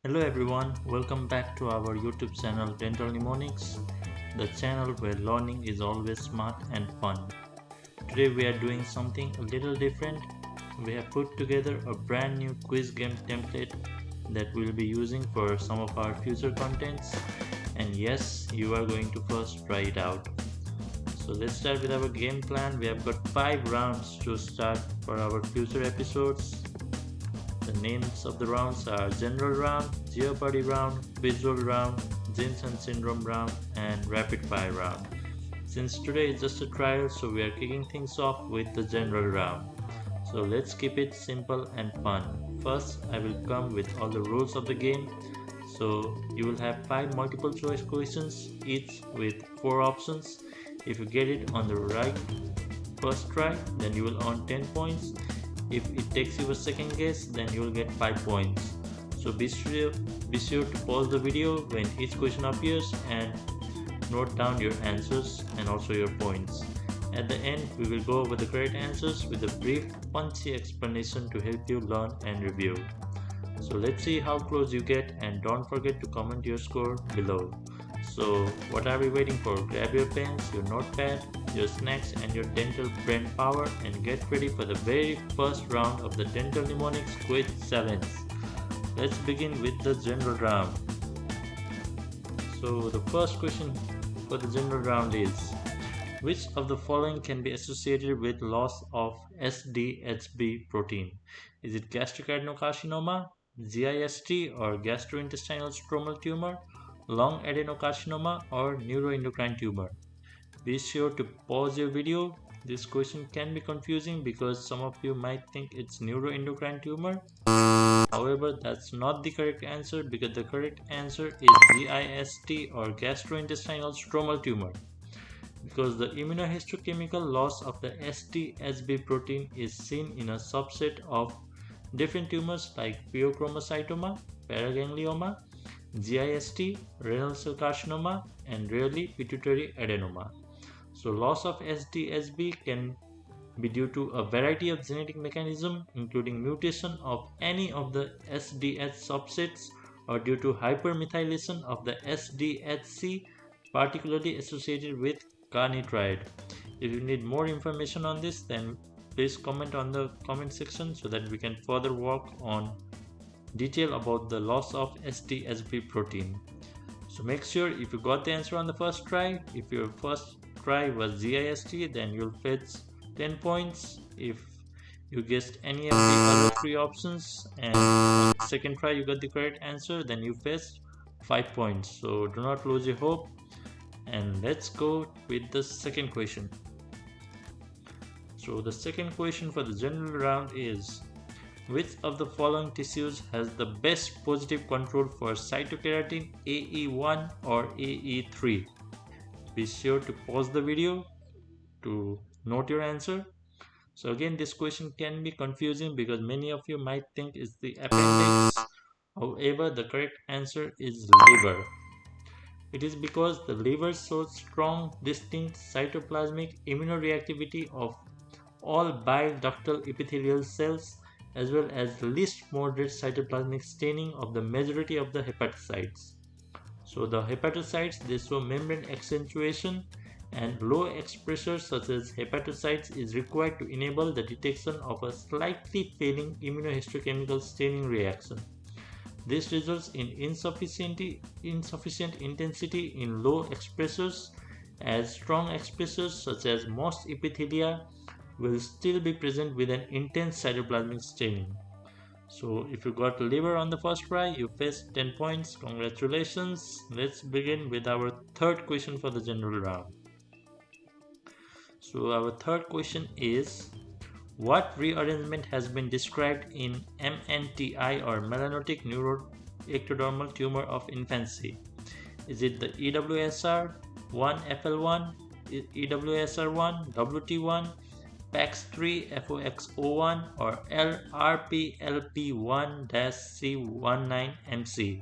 Hello everyone, welcome back to our YouTube channel Dental Mnemonics, the channel where learning is always smart and fun. Today we are doing something a little different. We have put together a brand new quiz game template that we'll be using for some of our future contents. And yes, you are going to first try it out. So let's start with our game plan. We have got 5 rounds to start for our future episodes. The names of the rounds are General Round, Jeopardy Round, Visual Round, Jensen Syndrome Round, and Rapid Fire Round. Since today is just a trial, so we are kicking things off with the General Round. So let's keep it simple and fun. First, I will come with all the rules of the game. So you will have 5 multiple choice questions, each with 4 options. If you get it on the right first try, then you will earn 10 points. If it takes you a second guess, then you will get 5 points. So be sure to pause the video when each question appears and note down your answers and also your points. At the end, we will go over the correct answers with a brief, punchy explanation to help you learn and review. So let's see how close you get, and don't forget to comment your score below. So what are we waiting for? Grab your pens, your notepad, your snacks and your dental brain power and get ready for the very first round of the Dental Mnemonics Quiz Challenge. Let's begin with the general round. So the first question for the general round is, which of the following can be associated with loss of SDHB protein? Is it gastric adenocarcinoma, GIST or gastrointestinal stromal tumor, lung adenocarcinoma or neuroendocrine tumor? Be sure to pause your video. This question can be confusing because some of you might think it's neuroendocrine tumor. However, that's not the correct answer because the correct answer is GIST or gastrointestinal stromal tumor. Because the immunohistochemical loss of the SDHB protein is seen in a subset of different tumors like pheochromocytoma, paraganglioma, GIST, renal cell carcinoma, and rarely pituitary adenoma. So loss of SDHB can be due to a variety of genetic mechanisms, including mutation of any of the SDH subsets or due to hypermethylation of the SDHC, particularly associated with carnitride. If you need more information on this, then please comment on the comment section so that we can further work on detail about the loss of SDHB protein. So make sure if you got the answer on the first try, if your first try was GIST, then you'll fetch 10 points. If you guessed any of the other 3 options and on the second try you got the correct answer, then you fetch 5 points. So do not lose your hope, and let's go with the second question. So the second question for the general round is, which of the following tissues has the best positive control for cytokeratin AE1 or AE3? Be sure to pause the video to note your answer. So again, this question can be confusing because many of you might think it's the appendix. However, the correct answer is liver. It is because the liver shows strong, distinct cytoplasmic immunoreactivity of all bile ductal epithelial cells, as well as least moderate cytoplasmic staining of the majority of the hepatocytes. So the hepatocytes, they show membrane accentuation, and low expressors such as hepatocytes is required to enable the detection of a slightly failing immunohistochemical staining reaction. This results in insufficient intensity in low expressors, as strong expressors such as most epithelia will still be present with an intense cytoplasmic staining. So if you got liver on the first try, you faced 10 points. Congratulations. Let's begin with our third question for the general round. So our third question is, what rearrangement has been described in MNTI or melanotic neuroectodermal tumor of infancy? Is it the EWSR1FL1, EWSR1, WT1, PAX3, FOXO1 or LRPLP1-C19MC?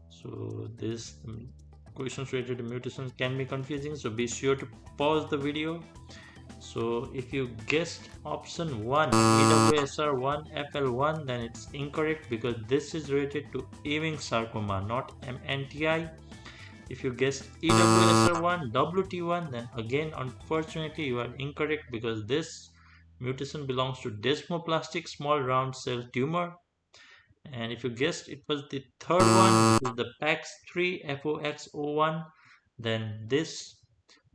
So this questions related to mutations can be confusing, so be sure to pause the video So if you guessed option 1, EWSR1 FL1, then it's incorrect because this is related to Ewing sarcoma, not MNTI. If you guessed EWSR1 WT1, then again unfortunately you are incorrect because this mutation belongs to desmoplastic small round cell tumor. And if you guessed it was the third one, which is the PAX3 FOXO1, then this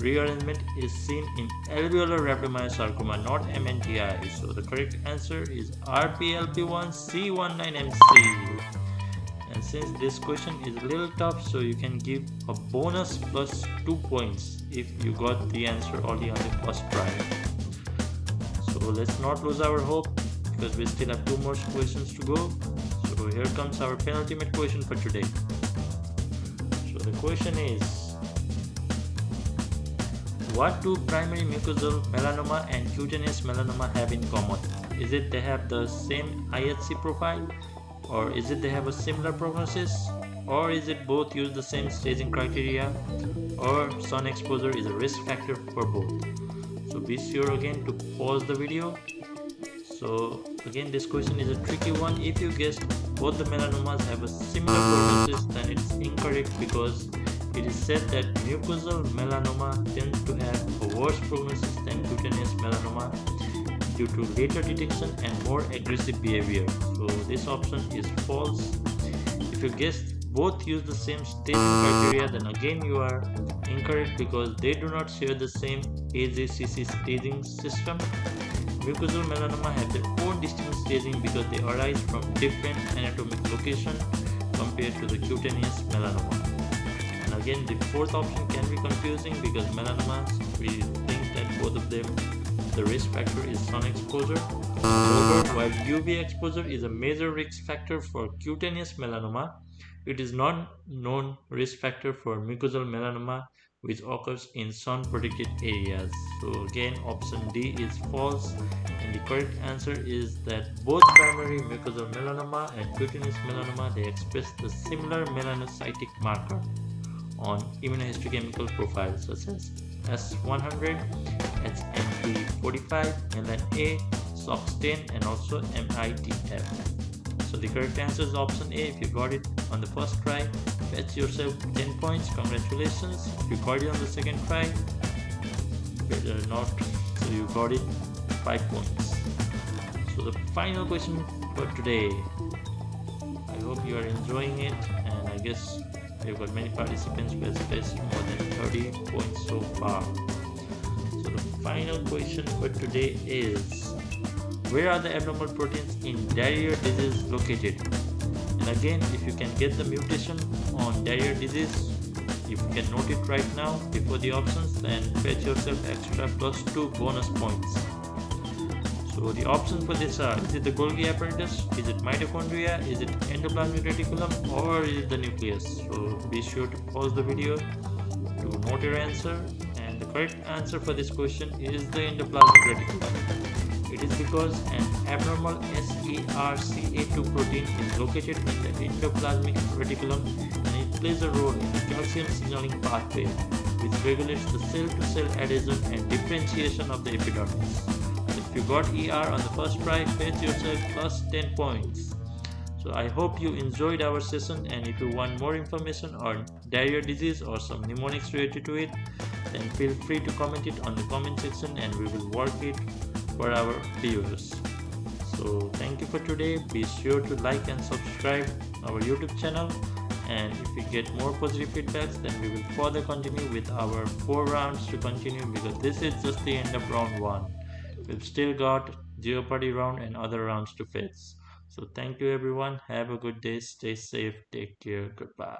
rearrangement is seen in alveolar rhabdomyosarcoma, not MNTI. So the correct answer is RPLP1C19MC. And since this question is a little tough, so you can give a bonus plus 2 points if you got the answer only on the first try. So let's not lose our hope because we still have 2 more questions to go. So here comes our penultimate question for today. So the question is, what do primary mucosal melanoma and cutaneous melanoma have in common? Is it they have the same IHC profile, or is it they have a similar prognosis, or is it both use the same staging criteria, or sun exposure is a risk factor for both? So be sure again to pause the video. So again, this question is a tricky one. If you guessed both the melanomas have a similar prognosis, then it's incorrect because it is said that mucosal melanoma tends to have a worse prognosis than cutaneous melanoma due to later detection and more aggressive behavior. So this option is false. If you guessed both use the same staging criteria, then again you are incorrect because they do not share the same AJCC staging system. Mucosal melanoma have their own distinct staging because they arise from different anatomic location compared to the cutaneous melanoma. And again, the fourth option can be confusing because melanomas, we think that both of them, the risk factor is sun exposure. However, while UV exposure is a major risk factor for cutaneous melanoma, it is not known risk factor for mucosal melanoma, which occurs in sun protected areas. So again, option D is false, and the correct answer is that both primary mucosal melanoma and cutaneous melanoma, they express the similar melanocytic marker on immunohistochemical profiles such as S100, HMP45, MLN-A, SOX10, and also MITF. So the correct answer is option A. If you got it on the first try, fetch yourself 10 points. Congratulations. If you got it on the second try, better not. So you got it 5 points. So the final question for today. I hope you are enjoying it, and I guess we've got many participants who have faced more than 30 points so far. So the final question for today is, where are the abnormal proteins in diarrhea disease located? And again, if you can get the mutation on diarrhea disease, if you can note it right now before the options, then fetch yourself extra plus 2 bonus points. So the options for this are, is it the Golgi apparatus, is it mitochondria, is it endoplasmic reticulum, or is it the nucleus? So be sure to pause the video to note your answer, and the correct answer for this question is the endoplasmic reticulum. It is because an abnormal SERCA2 protein is located in the endoplasmic reticulum, and it plays a role in the calcium signaling pathway, which regulates the cell-to-cell adhesion and differentiation of the epidermis. If you got ER on the first try, fetch yourself plus 10 points. So I hope you enjoyed our session, and if you want more information on diarrhea disease or some mnemonics related to it, then feel free to comment it on the comment section and we will work it for our viewers. So thank you for today. Be sure to like and subscribe our YouTube channel, and if we get more positive feedbacks, then we will further continue with our 4 rounds to continue, because this is just the end of round 1. We've still got Jeopardy round and other rounds to fetch. So thank you everyone. Have a good day. Stay safe. Take care. Goodbye.